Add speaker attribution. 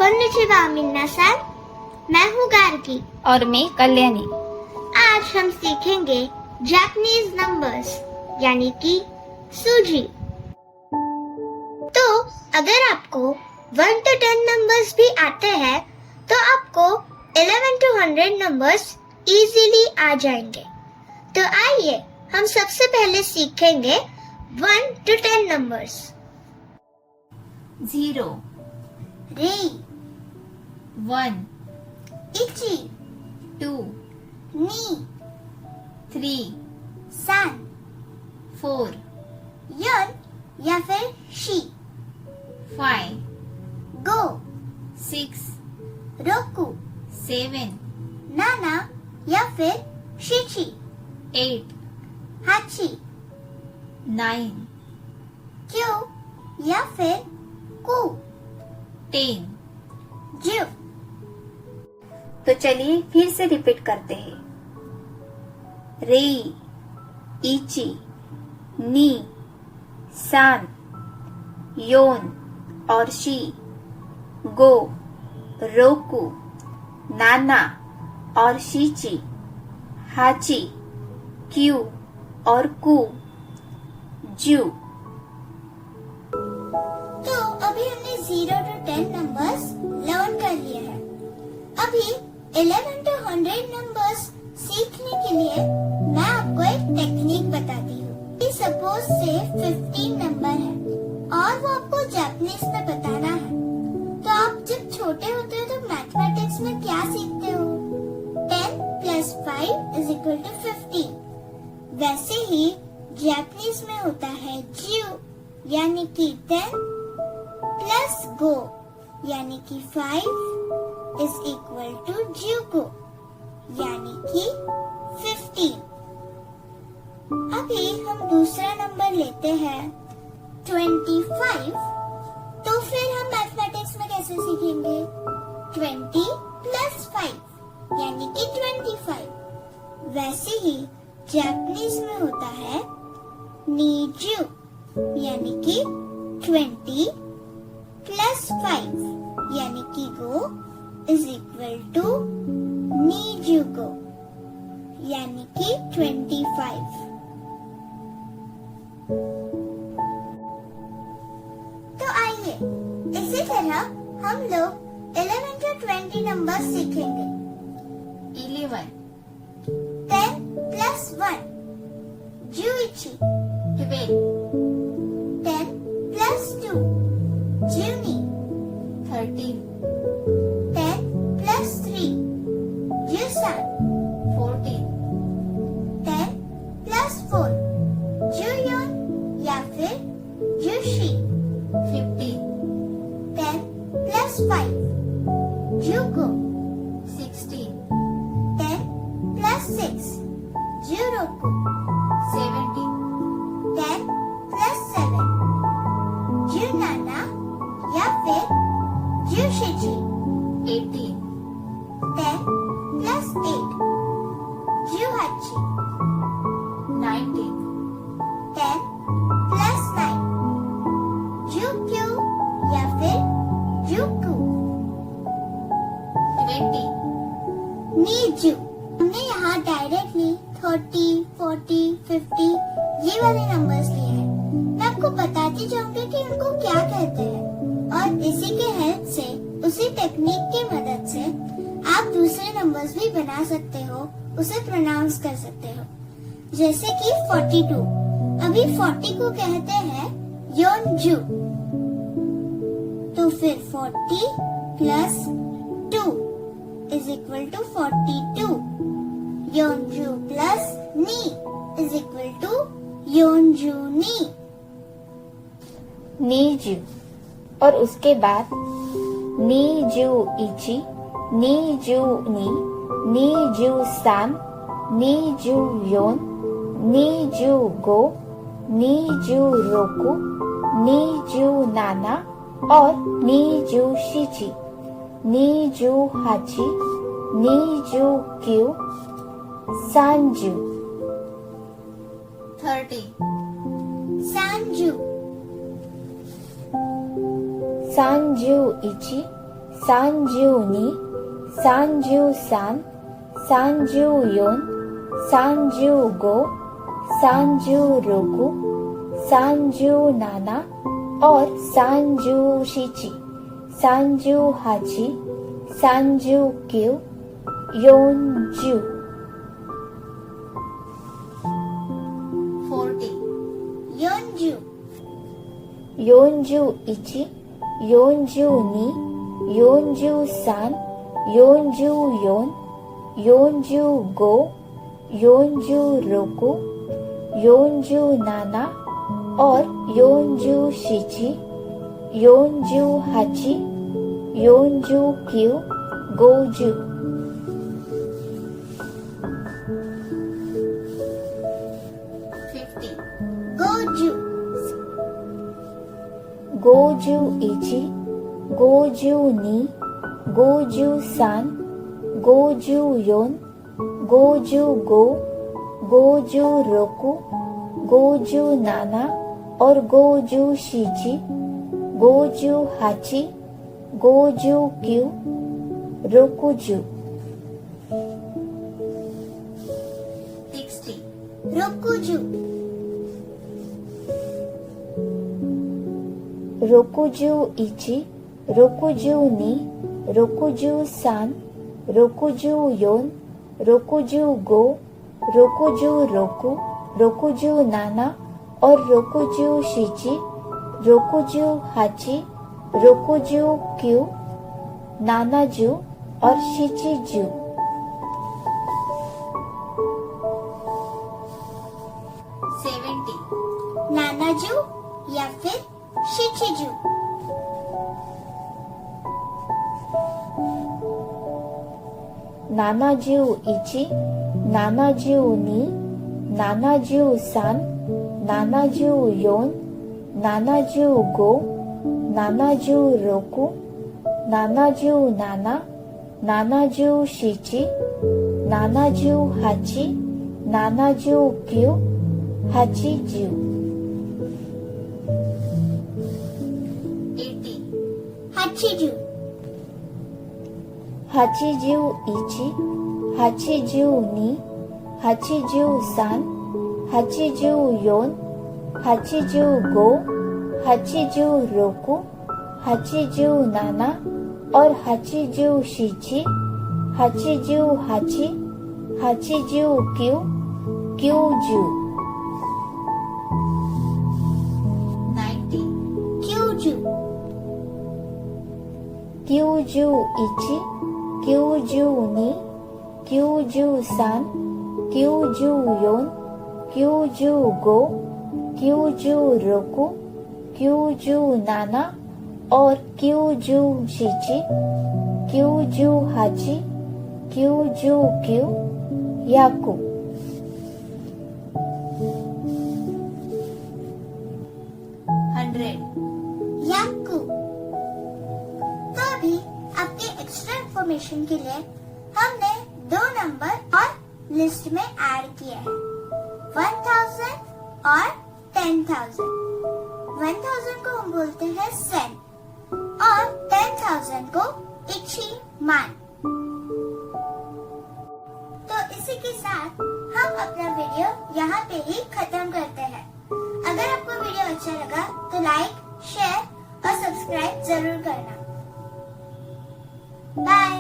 Speaker 1: कोन्निचिवा मिन्नासान, मैं हूँ गार्गी
Speaker 2: और मैं कल्याणी।
Speaker 1: आज हम सीखेंगे जापानीज नंबर्स यानी कि सूजी। तो अगर आपको 1 to 10 नंबर्स भी आते हैं तो आपको 11 to 100 नंबर्स इजीली आ जाएंगे। तो आइए हम सबसे पहले सीखेंगे 1 to 10 नंबर्स।
Speaker 2: 0,
Speaker 1: रे,
Speaker 2: 1,
Speaker 1: इची,
Speaker 2: 2,
Speaker 1: नी,
Speaker 2: 3,
Speaker 1: सान,
Speaker 2: 4,
Speaker 1: यन या फिर शी,
Speaker 2: 5,
Speaker 1: गो,
Speaker 2: 6,
Speaker 1: रोकू,
Speaker 2: 7,
Speaker 1: नाना या फिर शिची,
Speaker 2: 8,
Speaker 1: हाची,
Speaker 2: 9,
Speaker 1: क्यू या फिर कू,
Speaker 2: 10।
Speaker 1: जू।
Speaker 2: तो चलिए फिर से रिपीट करते हैं। रे, इची, नी, सान, योन और शी, गो, रोकू, नाना और शीची, हाची, क्यू और कू, जू।
Speaker 1: तो अभी हमने 0 to 10 नंबर्स लर्न कर लिए हैं। अभी 11 to 100 नंबर्स सीखने के लिए मैं आपको एक टेक्निक बताती हूँ। सपोज से 15 नंबर है और वो आपको जापानीज में बताना है। तो आप जब छोटे होते हो तो मैथमेटिक्स में क्या सीखते हो? 10 plus 5 is equal to 15। वैसे ही जापानीज में होता है जू यानी कि 10 प्लस गो यानी कि 5 is equal to जुगो यानी कि 15। अभी हम दूसरा नंबर लेते हैं 25। तो फिर हम मैथमेटिक्स में कैसे सीखेंगे? 20 प्लस 5 यानी कि 25। वैसे ही जापानीज में होता है नीजू यानी कि 20 प्लस 5 यानी कि गो इज इक्वल टू नीजुगो यानी कि 25। तो आइए इसी तरह हम लोग 11 to 20 नंबर सीखेंगे।
Speaker 2: 11,
Speaker 1: 10 प्लस 1 जुइची,
Speaker 2: 12,
Speaker 1: 10 प्लस 2 जुनी,
Speaker 2: 13,
Speaker 1: 10 plus 3 Jusan,
Speaker 2: 14,
Speaker 1: 10 plus 4 Juyon या फिर Jushi,
Speaker 2: 15,
Speaker 1: 10 plus 5 Jugo,
Speaker 2: 16,
Speaker 1: 10 plus 6 Juroku,
Speaker 2: 17,
Speaker 1: 10 plus 7 Junana या फिर Jushiji,
Speaker 2: 18,
Speaker 1: 10 plus 8 Juhachi,
Speaker 2: 19,
Speaker 1: 10 plus 9 Jukyu या फिर Juku,
Speaker 2: 20,
Speaker 1: नीजू। हमने यहाँ डायरेक्टली 30, 40, 50 ये वाले नंबर्स लिए हैं। मैं आपको बताती जाऊंगी कि उनको क्या कहते हैं और इसी के हेल्प से उसी टेक्निक की मदद से आप दूसरे नंबर्स भी बना सकते हो, उसे प्रोनाउंस कर सकते हो। जैसे कि 42। अभी 40 को कहते हैं योनजू। तो फिर 40 प्लस 2 is equal to 42। योनजू प्लस नी is equal to योनजू नी।
Speaker 2: नीजू और उसके बाद नीजू इची, नीजू नी, नीजू सान, नीजू योन, नीजू गो, नीजू रोकू, नीजू नाना और नीजू शिची, नीजू हाची, नीजू क्यू, सांजू। 30,
Speaker 1: सांजू,
Speaker 2: 31, 산주니, 산주산, 산주yon, 산주고, 산주로구, 산주नाना और 산जुशिची, 산जुहाची, 산जुक्यू, योनजू।
Speaker 1: 40 योनजू
Speaker 2: योनजू इची, योनजू नी, योनजू सान, योनजू योन, योनजू गो, योनजू रोकू, योनजू नाना और योनजू शिची, योनजू हाची, योनजू क्यू, गोजू।
Speaker 1: 50 गोजू
Speaker 2: गोजू इची, गोजू नी, गोजू सान, गोजू योन, गोजू गो, गोजू रोकू, गोजू नाना और गोजू शिची, गोजू हाची, गोजू क्यू, रोकुजू।
Speaker 1: 60 रोकुजू
Speaker 2: रोकुजू इची, रोकुजू नी, रोकुजू सान, रोकुजू योन, रोकुजू गो, रोकुजू रोकू, रोकुजू नाना और रोकुजू शिची, रोकुजू हाची, रोकुजू क्यू, नानाजू और शिचीजू।
Speaker 1: 70 नानाजू या फिर शिचीजू।
Speaker 2: नानाजू इची, नानाजू नी, नानाजू सान, नानाजू योन, नानाजू गो, नानाजू रोकू, नानाजू नाना, नानाजू शिची, नानाजू हाची, नानाजू क्यू, हाचीजू।
Speaker 1: 80 हाचीजू
Speaker 2: हाचीजू इची, हाचीजू नी, हाचीजू सान, हाचीजू योन, हाचीजू गो, हाचीजू रोकू, हाचीजू नाना और हाचीजू शिची, हाचीजू हाची, हाचीजू क्यू, क्यूजू।
Speaker 1: 90 क्यूजू
Speaker 2: क्यूजू इची, क्यूजू नी, क्यूजू सान, क्यूजू योन, क्यूजू गो, क्यूजू रोकू, क्यूजू नाना और क्यूजू शिची, क्यूजू हाची, क्यूजू क्यू, याकू।
Speaker 1: 100 याकू। तो अभी आपके एक्स्ट्रा इंफॉर्मेशन के लिए हमने 2 नंबर और लिस्ट में ऐड किए हैं 1000 और 10,000। 1000 को हम बोलते हैं सेन और 10,000 को इची मान। तो इसी के साथ हम अपना वीडियो यहाँ पे ही खत्म करते हैं। अगर आपको वीडियो अच्छा लगा तो लाइक, शेयर और सब्सक्राइब जरूर करना। बाय।